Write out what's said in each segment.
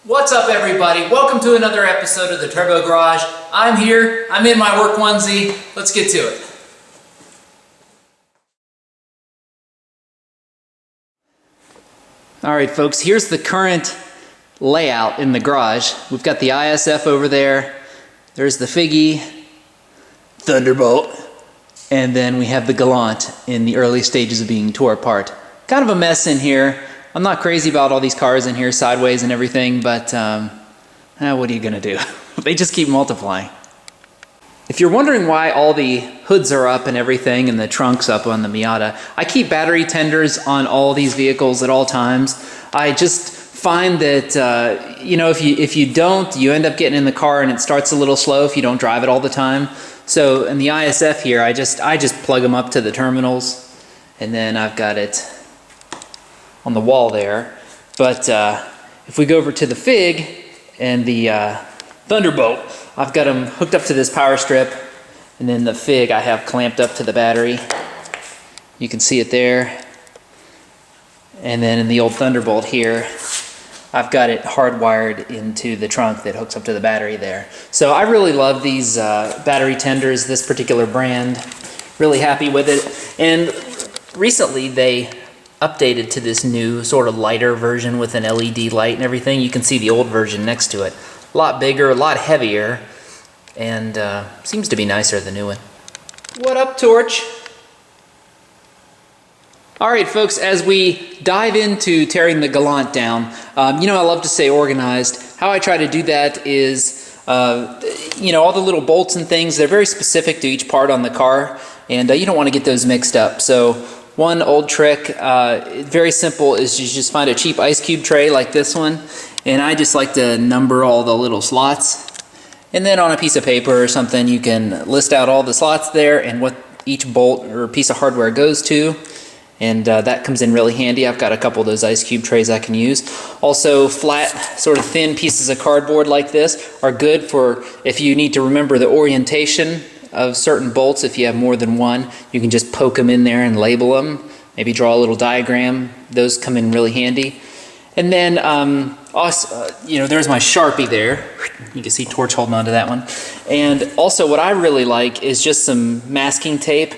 What's up, everybody? Welcome to another episode of the Turbo Garage. I'm here, I'm in my work onesie. Let's get to it. Alright folks, here's the current layout in the garage. We've got the ISF over there, there's the Figgy, Thunderbolt, and then we have the Galant in the early stages of being tore apart. Kind of a mess in here. I'm not crazy about all these cars in here sideways and everything, but what are you gonna do? They just keep multiplying. If you're wondering why all the hoods are up and everything and the trunk's up on the Miata, I keep battery tenders on all these vehicles at all times. I just find that, you know, if you don't, you end up getting in the car and it starts a little slow if you don't drive it all the time. So in the ISF here, I just plug them up to the terminals, and then I've got it on the wall there. But if we go over to the Fig and the Thunderbolt, I've got them hooked up to this power strip, and then the Fig I have clamped up to the battery. You can see it there. And then in the old Thunderbolt here, I've got it hardwired into the trunk that hooks up to the battery there. So I really love these battery tenders, this particular brand. Really happy with it. And recently they updated to this new sort of lighter version with an LED light and everything. You can see the old version next to it. A lot bigger, a lot heavier, and seems to be nicer than the new one. What up, Torch? Alright folks, as we dive into tearing the Galant down, you know I love to say organized. How I try to do that is, you know, all the little bolts and things, they're very specific to each part on the car, and you don't want to get those mixed up. So one old trick, very simple, is you just find a cheap ice cube tray like this one, and I just like to number all the little slots. And then on a piece of paper or something, you can list out all the slots there and what each bolt or piece of hardware goes to. And that comes in really handy. I've got a couple of those ice cube trays I can use. Also, flat, sort of thin pieces of cardboard like this are good for if you need to remember the orientation of certain bolts. If you have more than one, you can just poke them in there and label them. Maybe draw a little diagram. Those come in really handy. And then also, you know, there's my Sharpie there. You can see Torch holding on to that one. And also what I really like is just some masking tape.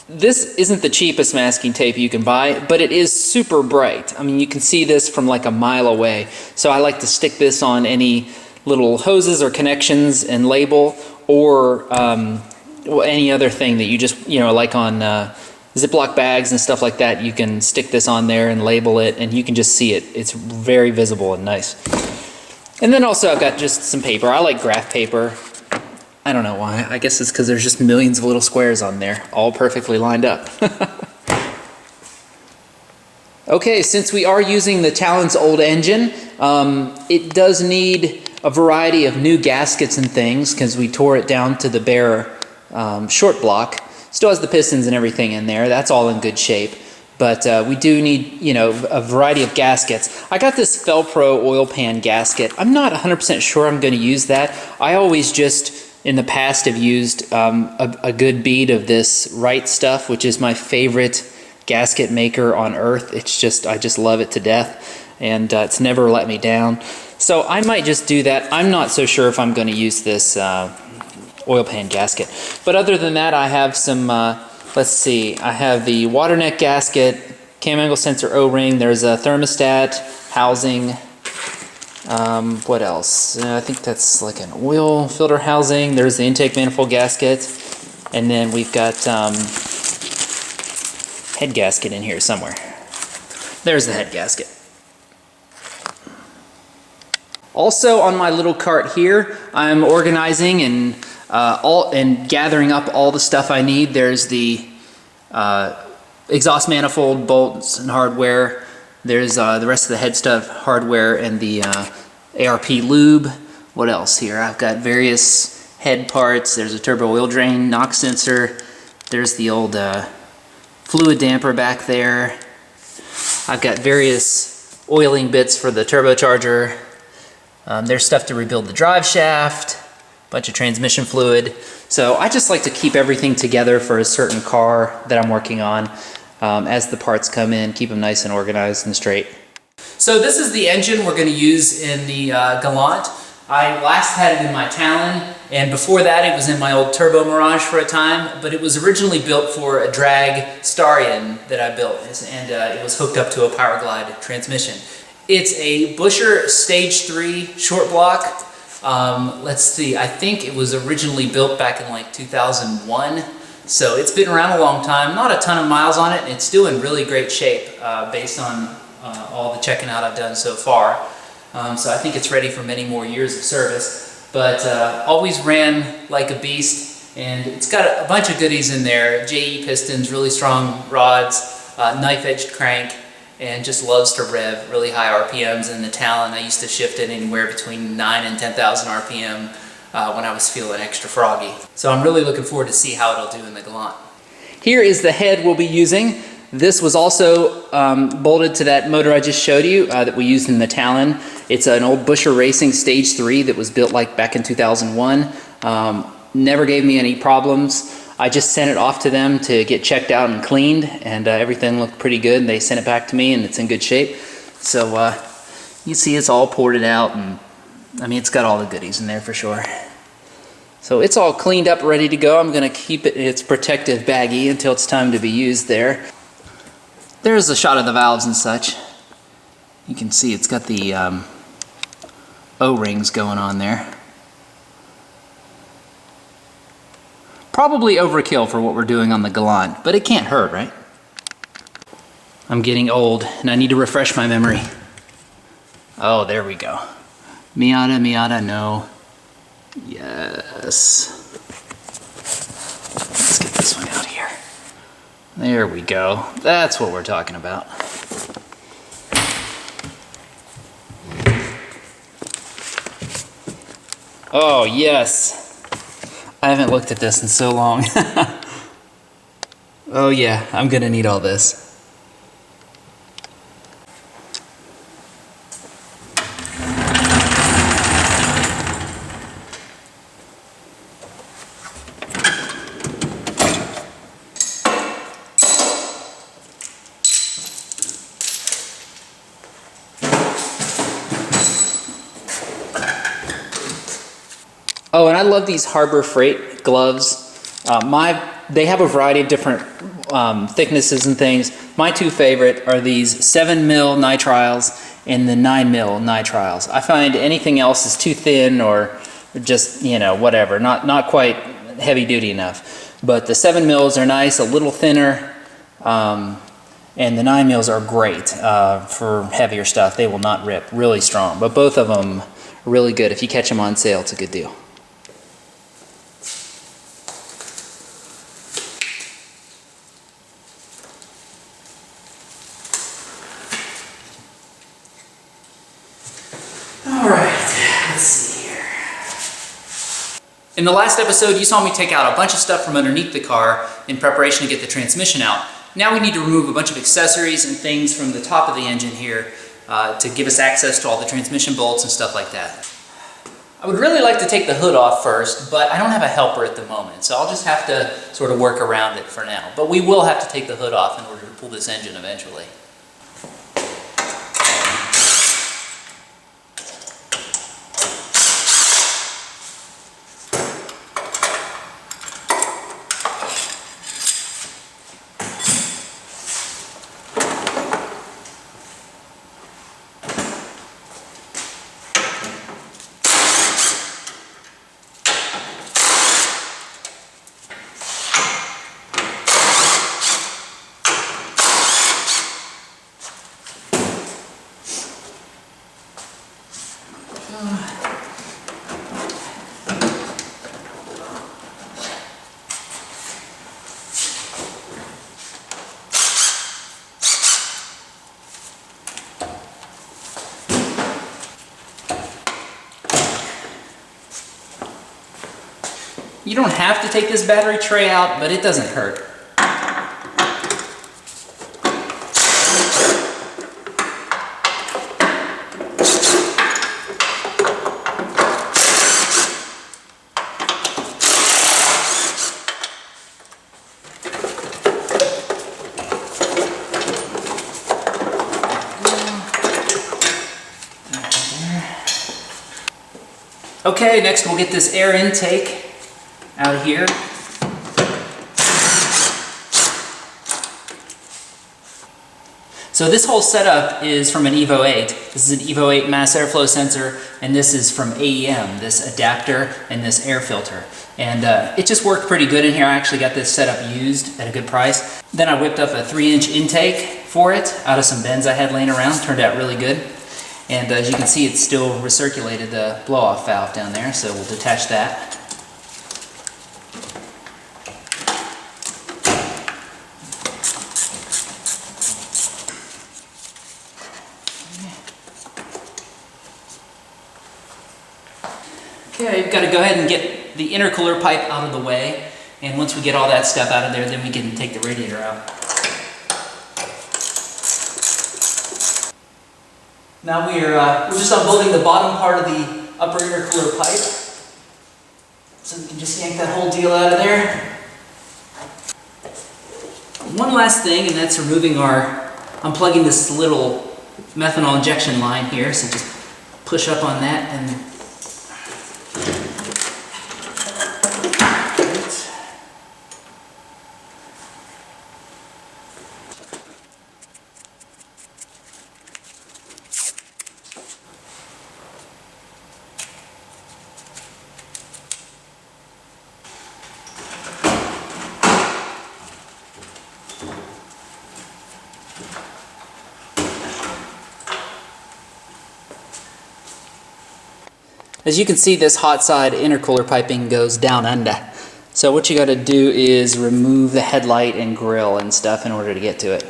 This isn't the cheapest masking tape you can buy, but it is super bright. I mean, you can see this from like a mile away. So I like to stick this on any little hoses or connections and label, or any other thing that you just, you know, like on Ziploc bags and stuff like that. You can stick this on there and label it, and you can just see it. It's very visible and nice. And then also I've got just some paper. I like graph paper. I don't know why. I guess it's because there's just millions of little squares on there, all perfectly lined up. Okay, since we are using the Talon's old engine, it does need a variety of new gaskets and things because we tore it down to the bare short block. Still has the pistons and everything in there. That's all in good shape. But we do need, you know, a variety of gaskets. I got this Felpro oil pan gasket. I'm not 100% sure I'm going to use that. I always just, in the past, have used a good bead of this Wright stuff, which is my favorite gasket maker on earth. It's just, I just love it to death, and it's never let me down. So I might just do that. I'm not so sure if I'm going to use this oil pan gasket. But other than that, I have some, let's see, I have the water neck gasket, cam angle sensor O-ring, there's a thermostat housing, what else? I think that's like an oil filter housing. There's the intake manifold gasket, and then we've got head gasket in here somewhere. There's the head gasket. Also on my little cart here, I'm organizing and gathering up all the stuff I need. There's the exhaust manifold bolts and hardware. There's the rest of the head stuff, hardware, and the ARP lube. What else here? I've got various head parts. There's a turbo oil drain, knock sensor. There's the old fluid damper back there. I've got various oiling bits for the turbocharger. There's stuff to rebuild the drive shaft, bunch of transmission fluid. So I just like to keep everything together for a certain car that I'm working on as the parts come in, keep them nice and organized and straight. So this is the engine we're going to use in the Galant. I last had it in my Talon, and before that it was in my old Turbo Mirage for a time, but it was originally built for a drag Starion that I built, and it was hooked up to a Power Glide transmission. It's a Buescher Stage 3 short block. Let's see, I think it was originally built back in like 2001, so it's been around a long time, not a ton of miles on it, and it's still in really great shape based on all the checking out I've done so far. So I think it's ready for many more years of service, but always ran like a beast, and it's got a bunch of goodies in there. JE pistons, really strong rods, knife-edged crank, and just loves to rev, really high RPMs. In the Talon, I used to shift it anywhere between 9 and 10,000 RPM when I was feeling extra froggy. So I'm really looking forward to see how it'll do in the Galant. Here is the head we'll be using. This was also bolted to that motor I just showed you that we used in the Talon. It's an old Buescher Racing Stage 3 that was built like back in 2001. Never gave me any problems. I just sent it off to them to get checked out and cleaned, and everything looked pretty good, and they sent it back to me, and it's in good shape. So you see it's all ported out, and I mean, it's got all the goodies in there for sure. So it's all cleaned up, ready to go. I'm going to keep it in its protective baggie until it's time to be used there. There's a shot of the valves and such. You can see it's got the O-rings going on there. Probably overkill for what we're doing on the Galant, but it can't hurt, right? I'm getting old and I need to refresh my memory. Oh, there we go. Miata, Miata, no. Yes. Let's get this one out here. There we go. That's what we're talking about. Oh, yes. I haven't looked at this in so long. Oh yeah, I'm gonna need all this. Oh, and I love these Harbor Freight gloves. They have a variety of different thicknesses and things. My two favorite are these 7mm nitriles and the 9mm nitriles. I find anything else is too thin or just, you know, whatever, not quite heavy duty enough. But the 7mm are nice, a little thinner, and the 9mm are great for heavier stuff. They will not rip, really strong. But both of them are really good. If you catch them on sale, it's a good deal. In the last episode, you saw me take out a bunch of stuff from underneath the car in preparation to get the transmission out. Now we need to remove a bunch of accessories and things from the top of the engine here to give us access to all the transmission bolts and stuff like that. I would really like to take the hood off first, but I don't have a helper at the moment, so I'll just have to sort of work around it for now. But we will have to take the hood off in order to pull this engine eventually. You don't have to take this battery tray out, but it doesn't hurt. Okay, next we'll get this air intake out of here. So this whole setup is from an Evo 8. This is an Evo 8 mass airflow sensor, and this is from AEM, this adapter and this air filter. And it just worked pretty good in here. I actually got this setup used at a good price. Then I whipped up a 3-inch intake for it out of some bends I had laying around. Turned out really good. And as you can see, it's still recirculated the blow-off valve down there, so we'll detach that. Okay, we've got to go ahead and get the intercooler pipe out of the way, and once we get all that stuff out of there, then we can take the radiator out. Now we're just unbolting the bottom part of the upper intercooler pipe, so we can just yank that whole deal out of there. One last thing, and that's unplugging this little methanol injection line here, so just push up on that and as you can see, this hot side intercooler piping goes down under. So what you got to do is remove the headlight and grill and stuff in order to get to it.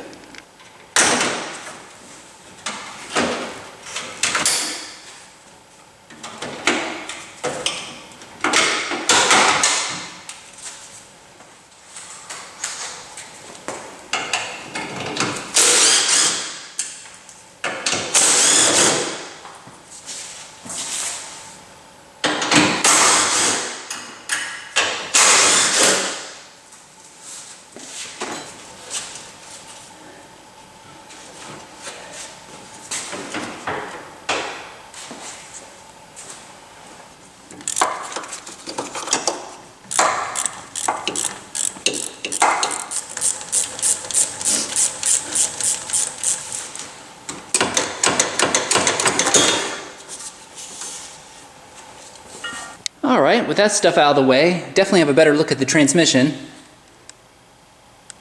Alright, with that stuff out of the way, definitely have a better look at the transmission.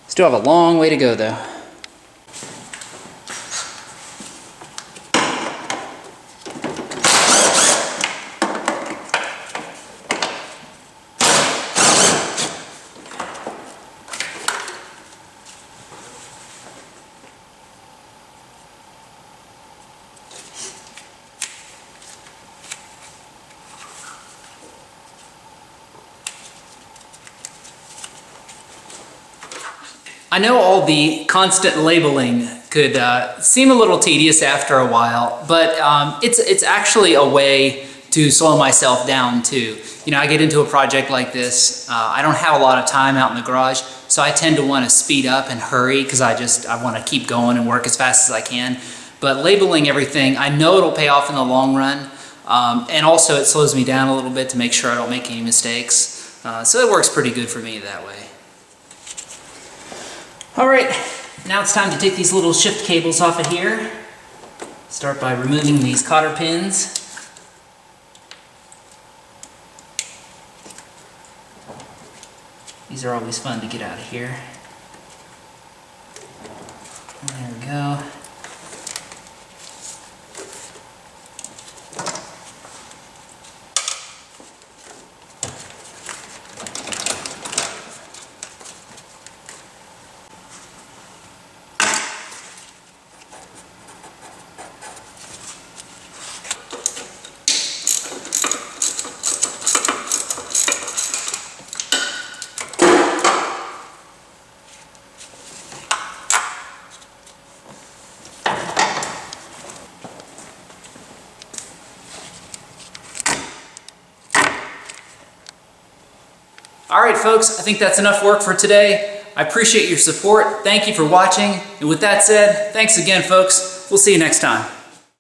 Still have a long way to go though. I know all the constant labeling could seem a little tedious after a while, but it's actually a way to slow myself down too. You know, I get into a project like this, I don't have a lot of time out in the garage, so I tend to want to speed up and hurry because I want to keep going and work as fast as I can. But labeling everything, I know it'll pay off in the long run, and also it slows me down a little bit to make sure I don't make any mistakes. So it works pretty good for me that way. Alright, now it's time to take these little shift cables off of here. Start by removing these cotter pins. These are always fun to get out of here. There we go. Alright folks, I think that's enough work for today. I appreciate your support. Thank you for watching. And with that said, thanks again folks. We'll see you next time.